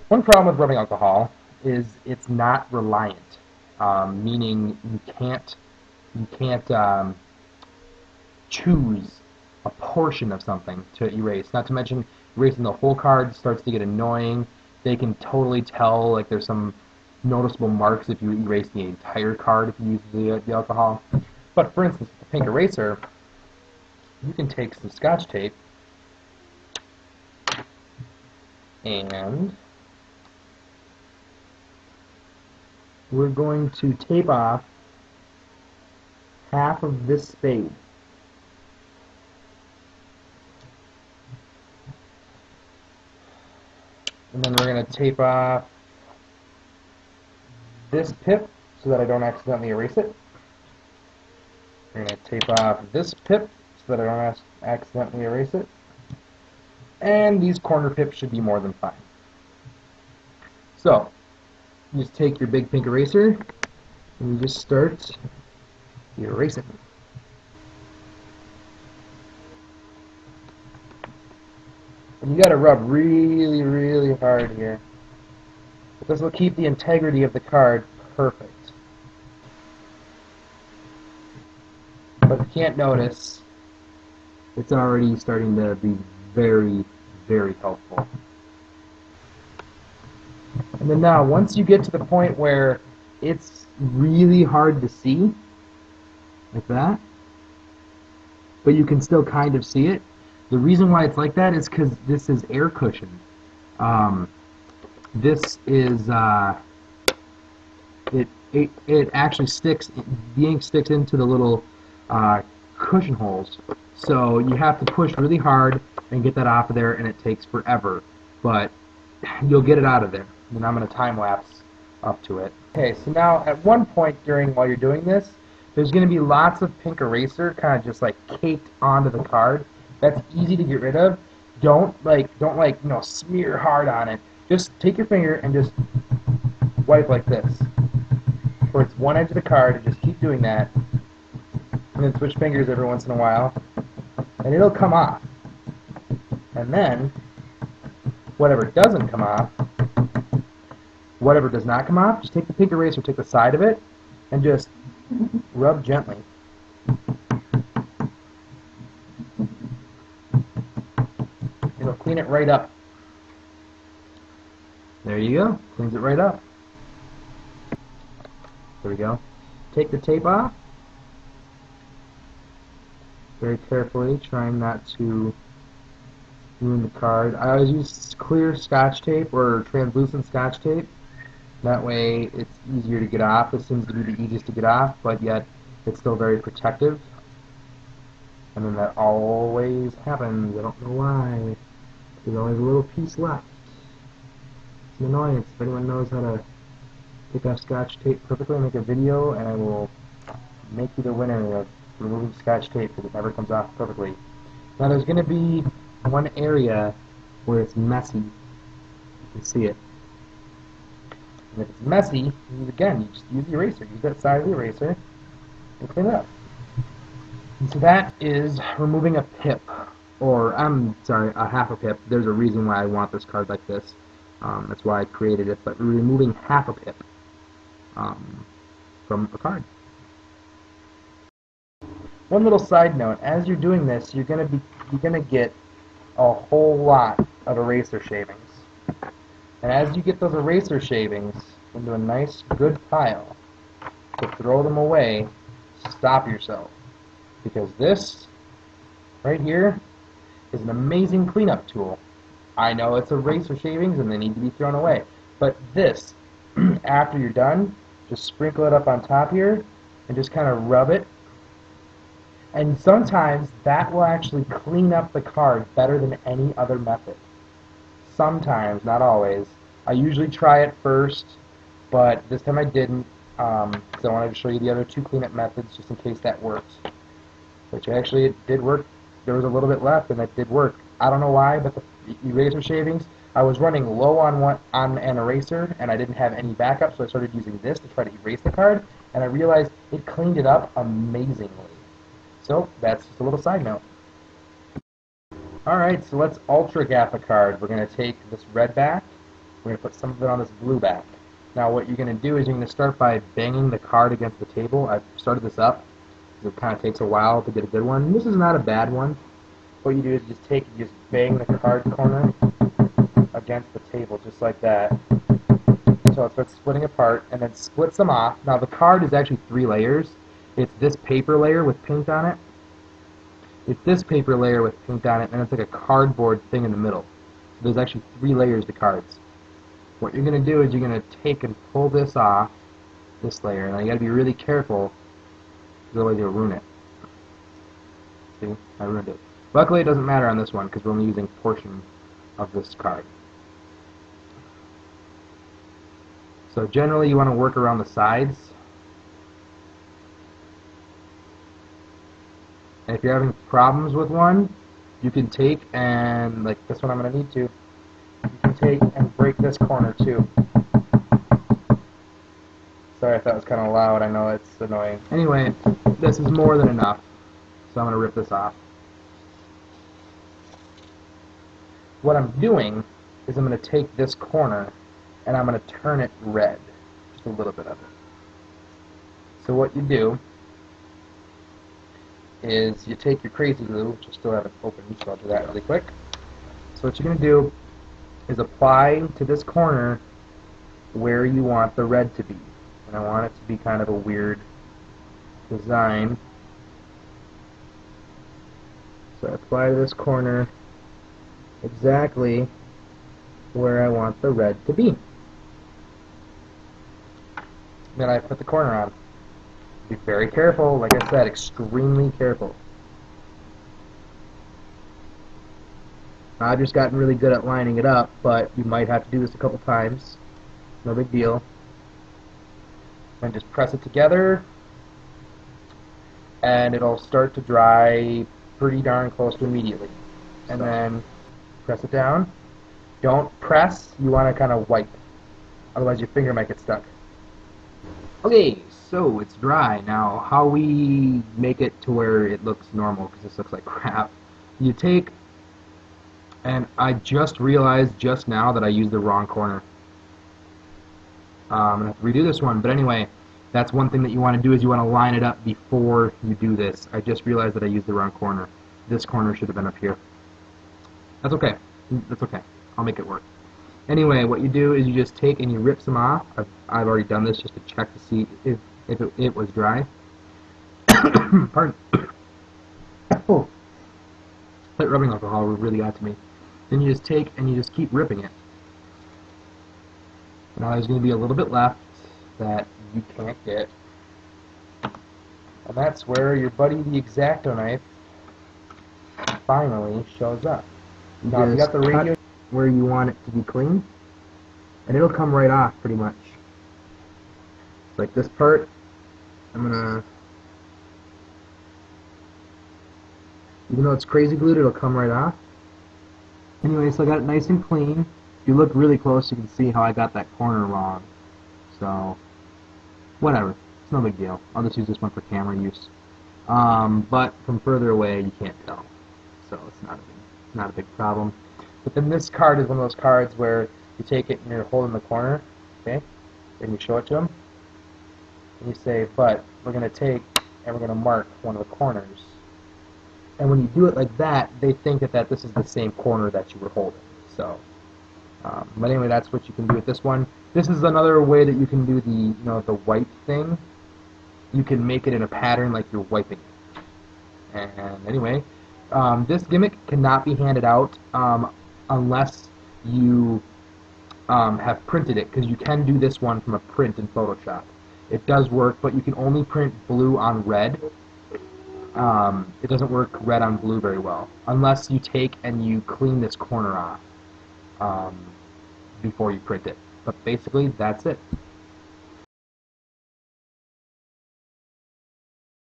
One problem with rubbing alcohol is it's not reliant, meaning you can't choose a portion of something to erase. Not to mention erasing the whole card starts to get annoying. They can totally tell like there's some noticeable marks if you erase the entire card if you use the alcohol. But for instance, with the pink eraser, you can take some Scotch tape and we're going to tape off half of this spade. And then we're going to tape off this pip so that I don't accidentally erase it. We're going to tape off this pip so that I don't accidentally erase it. And these corner pips should be more than fine. So, you just take your big pink eraser and you just start erasing. And you got to rub really, really hard here. But this will keep the integrity of the card perfect. But you can't notice, it's already starting to be very, very helpful. And then now, once you get to the point where it's really hard to see, like that, but you can still kind of see it, the reason why it's like that is because this is air cushioned. This is, it actually sticks, the ink sticks into the little cushion holes. So you have to push really hard and get that off of there, and it takes forever. But you'll get it out of there. And I'm going to time lapse up to it. Okay, so now at one point while you're doing this, there's going to be lots of pink eraser kind of just like caked onto the card. That's easy to get rid of. Don't smear hard on it. Just take your finger and just wipe like this towards one edge of the card, and just keep doing that. And then switch fingers every once in a while, and it'll come off. And then whatever doesn't come off, whatever does not come off, just take the pink eraser, take the side of it, and just rub gently. It'll clean it right up. There you go. Cleans it right up. There we go. Take the tape off. Very carefully, trying not to ruin the card. I always use clear Scotch tape or translucent Scotch tape. That way it's easier to get off. This seems to be the easiest to get off, but yet it's still very protective. And then that always happens. I don't know why. There's always a little piece left. It's an annoyance. If anyone knows how to take off Scotch tape perfectly, make a video, and I will make you the winner of removing Scotch tape because it never comes off perfectly. Now there's going to be one area where it's messy. You can see it. And if it's messy, you just use the eraser. Use that side of the eraser and clean it up. And so that is removing a pip, or I'm sorry, a half a pip. There's a reason why I want this card like this. That's why I created it. But removing half a pip from a card. One little side note: as you're doing this, you're gonna get a whole lot of eraser shavings. And as you get those eraser shavings into a nice, good pile, to throw them away, stop yourself. Because this, right here, is an amazing cleanup tool. I know it's eraser shavings and they need to be thrown away. But this, after you're done, just sprinkle it up on top here and just kind of rub it. And sometimes that will actually clean up the card better than any other method. Sometimes, not always. I usually try it first, but this time I didn't, because I wanted to show you the other two cleanup methods just in case that works. Which actually it did work. There was a little bit left and it did work. I don't know why, but the eraser shavings, I was running low on an eraser and I didn't have any backup, so I started using this to try to erase the card, and I realized it cleaned it up amazingly. So that's just a little side note. Alright, so let's ultra gaff a card. We're going to take this red back, We're going to put some of it on this blue back. Now what you're going to do is you're going to start by banging the card against the table. I've started this up. It kind of takes a while to get a good one. This is not a bad one. What you do is just bang the card corner against the table, just like that. So it starts splitting apart, and then splits them off. Now the card is actually 3 layers. It's this paper layer with paint on it. It's this paper layer with paint on it, and it's like a cardboard thing in the middle. So there's actually 3 layers to cards. What you're going to do is you're going to take and pull this off, this layer. Now you got to be really careful, otherwise you'll ruin it. See, I ruined it. Luckily it doesn't matter on this one because we're only using a portion of this card. So generally you want to work around the sides. And if you're having problems with one, you can take and, like this one I'm going to need to, you can take and break this corner too. Sorry if that was kind of loud, I know it's annoying. Anyway, this is more than enough, so I'm going to rip this off. What I'm doing is I'm going to take this corner and I'm going to turn it red, just a little bit of it. So what you do is you take your crazy glue, which I still haven't opened, so I'll do that really quick. So what you're going to do is apply to this corner where you want the red to be. And I want it to be kind of a weird design. So I apply to this corner exactly where I want the red to be. Then I put the corner on. Be very careful, like I said, extremely careful. I've just gotten really good at lining it up, but you might have to do this a couple times. No big deal. And just press it together, and it'll start to dry pretty darn close to immediately. And then press it down. Don't press, you want to kind of wipe. Otherwise your finger might get stuck. Okay, so it's dry. Now, how we make it to where it looks normal, because this looks like crap. You take, and I just realized just now that I used the wrong corner. I'm going to have to redo this one, but anyway, that's one thing that you want to do is you want to line it up before you do this. I just realized that I used the wrong corner. This corner should have been up here. That's okay. That's okay. I'll make it work. Anyway, what you do is you just take and you rip some off. I've already done this just to check to see if it was dry. Pardon. Oh, that rubbing alcohol really got to me. Then you just take and you just keep ripping it. Now there's going to be a little bit left that you can't get. And that's where your buddy the X-Acto knife finally shows up. Now if you got the radio where you want it to be clean, and it'll come right off pretty much. Like this part, I'm gonna, even though it's crazy glued, it'll come right off. Anyway, so I got it nice and clean. If you look really close, you can see how I got that corner wrong. So, whatever. It's no big deal. I'll just use this one for camera use. But from further away, you can't tell. So it's not a big problem. But then this card is one of those cards where you take it and you're holding the corner, okay? And you show it to them. And you say, but we're going to take and we're going to mark one of the corners. And when you do it like that, they think that this is the same corner that you were holding. So, but anyway, that's what you can do with this one. This is another way that you can do the, the wipe thing. You can make it in a pattern like you're wiping it. And anyway, this gimmick cannot be handed out unless you have printed it, because you can do this one from a print in Photoshop. It does work, but you can only print blue on red. It doesn't work red on blue very well, unless you take and you clean this corner off before you print it. But basically, that's it.